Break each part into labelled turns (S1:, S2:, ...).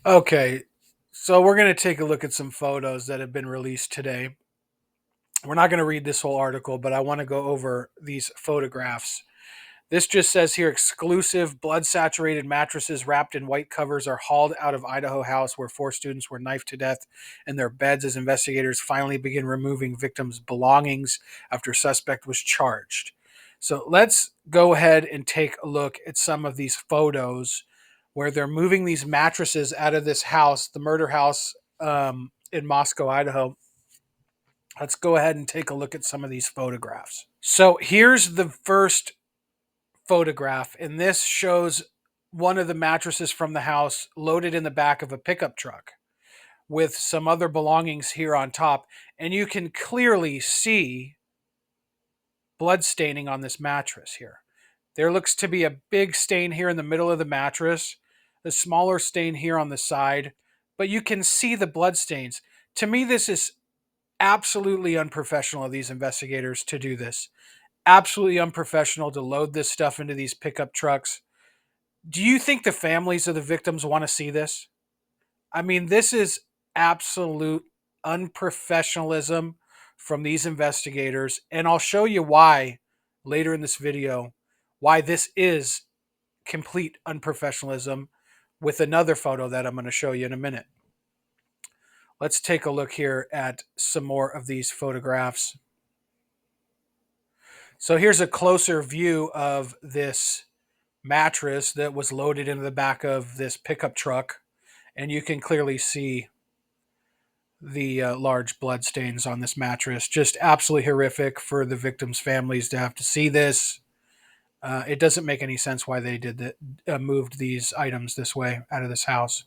S1: Okay, so we're going to take a look at some photos that have been released today. We're not going to read this whole article, but I want to go over these photographs. This just says here exclusive blood saturated mattresses wrapped in white covers are hauled out of Idaho house where four students were knifed to death in their beds as investigators finally begin removing victims' belongings after suspect was charged. So let's go ahead and take a look at some of these photos where they're moving these mattresses out of this house, the murder house in Moscow, Idaho. Let's go ahead and take a look at some of these photographs. So here's the first photograph, and this shows one of the mattresses from the house loaded in the back of a pickup truck with some other belongings here on top. And you can clearly see blood staining on this mattress here. There looks to be a big stain here in the middle of the mattress, a smaller stain here on the side, but you can see the blood stains. To me, this is absolutely unprofessional of these investigators to do this. Absolutely unprofessional to load this stuff into these pickup trucks. Do you think the families of the victims want to see this? I mean, this is absolute unprofessionalism from these investigators. And I'll show you why later in this video, why this is complete unprofessionalism with another photo that I'm going to show you in a minute. Let's take a look here at some more of these photographs. So here's a closer view of this mattress that was loaded into the back of this pickup truck, and you can clearly see the large blood stains on this mattress. Just absolutely horrific for the victims' families to have to see this. It doesn't make any sense why they did that, moved these items this way out of this house.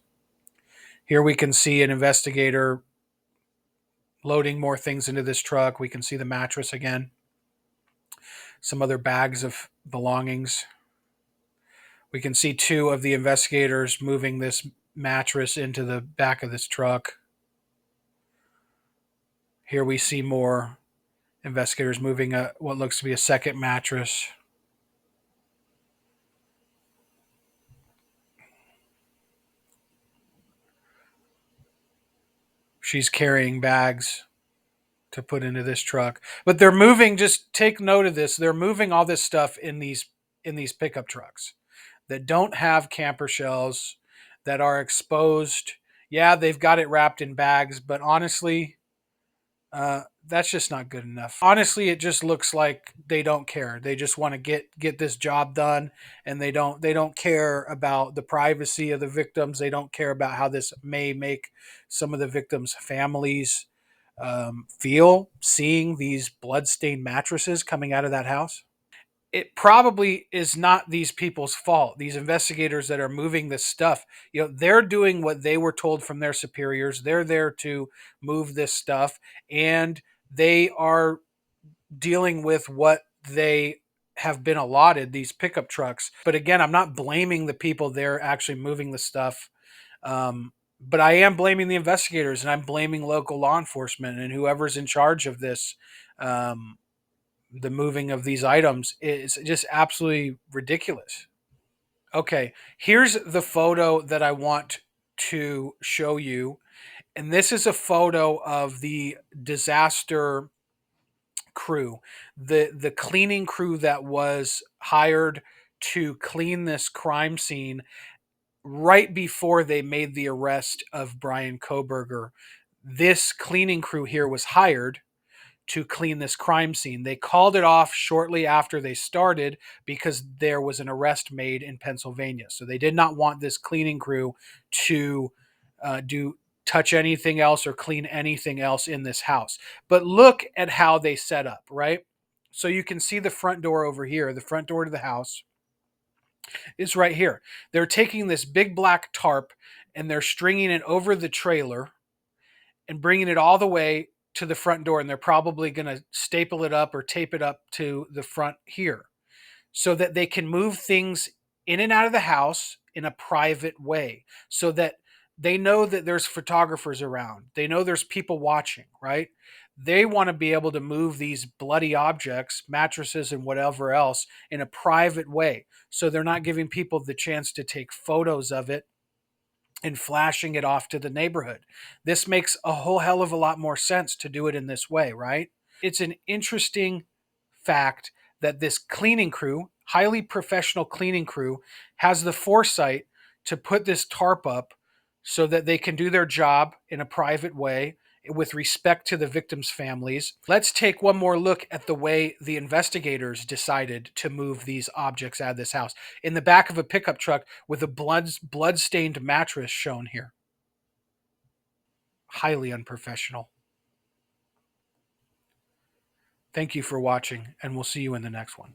S1: Here we can see an investigator loading more things into this truck. We can see the mattress again, some other bags of belongings. We can see two of the investigators moving this mattress into the back of this truck. Here we see more investigators moving what looks to be a second mattress. She's carrying bags to put into this truck. But they're moving, just take note of this. They're moving all this stuff in these pickup trucks that don't have camper shells, that are exposed. Yeah, they've got it wrapped in bags, but honestly, that's just not good enough. Honestly, it just looks like they don't care. They just want to get this job done, and they don't care about the privacy of the victims. They don't care about how this may make some of the victims' families feel seeing these bloodstained mattresses coming out of that house. It probably is not these people's fault. These investigators that are moving this stuff, they're doing what they were told from their superiors. They're there to move this stuff, and they are dealing with what they have been allotted, these pickup trucks. But again, I'm not blaming the people there actually moving the stuff. But I am blaming the investigators, and I'm blaming local law enforcement and whoever's in charge of this. The moving of these items is just absolutely ridiculous. Okay, here's the photo that I want to show you. And this is a photo of the disaster crew, the cleaning crew that was hired to clean this crime scene right before they made the arrest of Brian Koberger. This cleaning crew here was hired to clean this crime scene. They called it off shortly after they started because there was an arrest made in Pennsylvania. So they did not want this cleaning crew to do touch anything else or clean anything else in this house. But look at how they set up, right? So you can see the front door over here. The front door to the house is right here. They're taking this big black tarp and they're stringing it over the trailer and bringing it all the way to the front door, and they're probably going to staple it up or tape it up to the front here so that they can move things in and out of the house in a private way, so that they know that there's photographers around. They know there's people watching, right? They want to be able to move these bloody objects, mattresses and whatever else, in a private way, so they're not giving people the chance to take photos of it and flashing it off to the neighborhood. This makes a whole hell of a lot more sense to do it in this way, right? It's an interesting fact that this cleaning crew, highly professional cleaning crew, has the foresight to put this tarp up so that they can do their job in a private way with respect to the victims' families. Let's take one more look at the way the investigators decided to move these objects out of this house. In the back of a pickup truck with a blood-stained mattress shown here. Highly unprofessional. Thank you for watching, and we'll see you in the next one.